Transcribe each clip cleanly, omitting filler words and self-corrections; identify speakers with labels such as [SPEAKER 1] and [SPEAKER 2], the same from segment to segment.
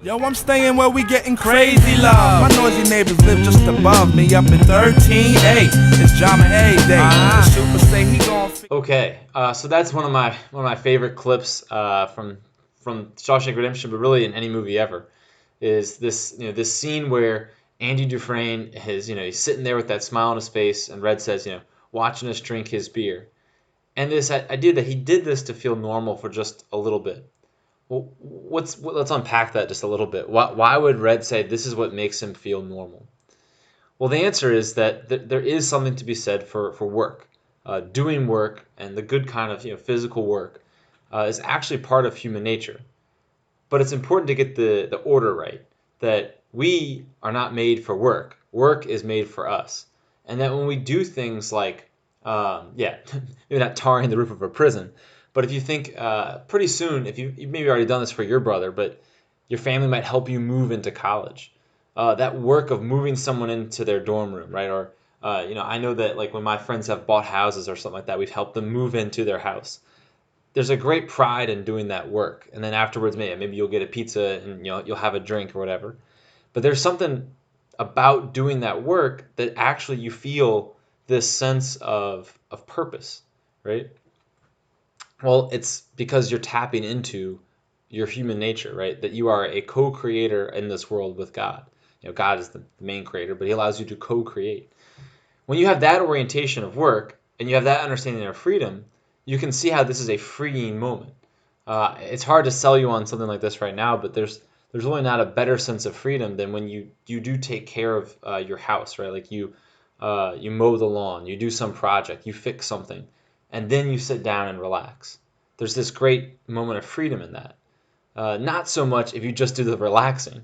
[SPEAKER 1] Yo, I'm staying where we getting crazy love. My noisy neighbors live just above me up in 13A. It's Jama A Day. The super say he gon'
[SPEAKER 2] Okay, so that's one of my favorite clips from Shawshank Redemption, but really in any movie ever, is this scene where Andy Dufresne is he's sitting there with that smile on his face, and Red says watching us drink his beer, and this idea that he did this to feel normal for just a little bit. Well, let's unpack that just a little bit. Why would Red say this is what makes him feel normal? Well, the answer is that there is something to be said for work. Doing work and the good kind of physical work is actually part of human nature. But it's important to get the order right, that we are not made for work. Work is made for us. And that when we do things like, maybe not tarring the roof of a prison, but if you think pretty soon, if you've maybe already done this for your brother, but your family might help you move into college. That work of moving someone into their dorm room, right? Or, I know that like when my friends have bought houses or something like that, we've helped them move into their house. There's a great pride in doing that work. And then afterwards, maybe you'll get a pizza and you'll have a drink or whatever. But there's something about doing that work that actually you feel this sense of purpose, right? Well, it's because you're tapping into your human nature, right? That you are a co-creator in this world with God. God is the main creator, but he allows you to co-create. When you have that orientation of work and you have that understanding of freedom, you can see how this is a freeing moment. It's hard to sell you on something like this right now, but there's really not a better sense of freedom than when you do take care of your house, right? Like you mow the lawn, you do some project, you fix something, and then you sit down and relax. There's this great moment of freedom in that. Not so much if you just do the relaxing.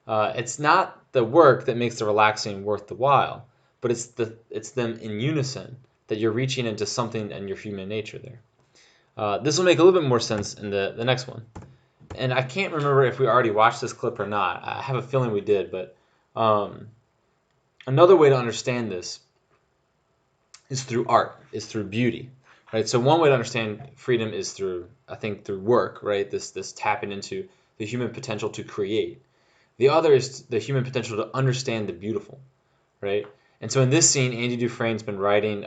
[SPEAKER 2] It's not the work that makes the relaxing worth the while, but it's them in unison that you're reaching into something in your human nature there. This will make a little bit more sense in the next one. And I can't remember if we already watched this clip or not. I have a feeling we did, but another way to understand this is through art, is through beauty. Right? So one way to understand freedom is through work, right? This tapping into the human potential to create. The other is the human potential to understand the beautiful, right? And so in this scene, Andy Dufresne's been writing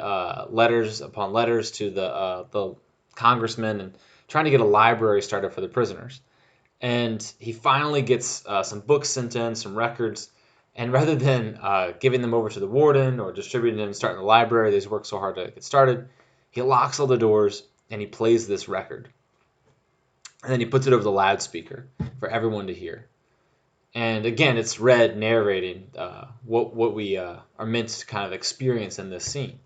[SPEAKER 2] letters upon letters to the congressman and trying to get a library started for the prisoners. And he finally gets some books sent in, some records, and rather than giving them over to the warden or distributing them and starting the library, they've worked so hard to get started, he locks all the doors and he plays this record. And then he puts it over the loudspeaker for everyone to hear. And again, it's Red narrating what we are meant to kind of experience in this scene.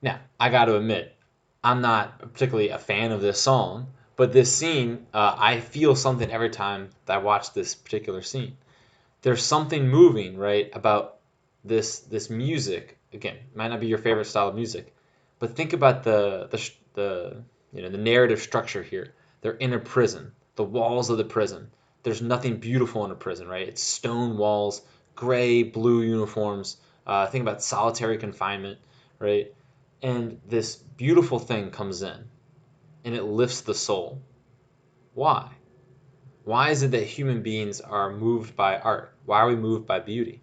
[SPEAKER 2] Now, I got to admit, I'm not particularly a fan of this song, but this scene, I feel something every time that I watch this particular scene. There's something moving, right, about this music. Again, it might not be your favorite style of music, but think about the narrative structure here. They're in a prison, the walls of the prison. There's nothing beautiful in a prison, right? It's stone walls, gray, blue uniforms. Think about solitary confinement, right? And this beautiful thing comes in, and it lifts the soul. Why? Why is it that human beings are moved by art? Why are we moved by beauty?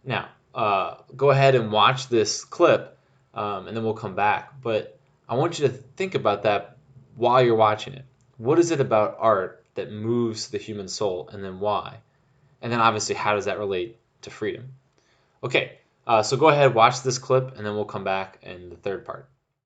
[SPEAKER 2] Now, go ahead and watch this clip, and then we'll come back. But I want you to think about that while you're watching it. What is it about art that moves the human soul, and then why? And then obviously, how does that relate to freedom? Okay, so go ahead, watch this clip, and then we'll come back in the third part.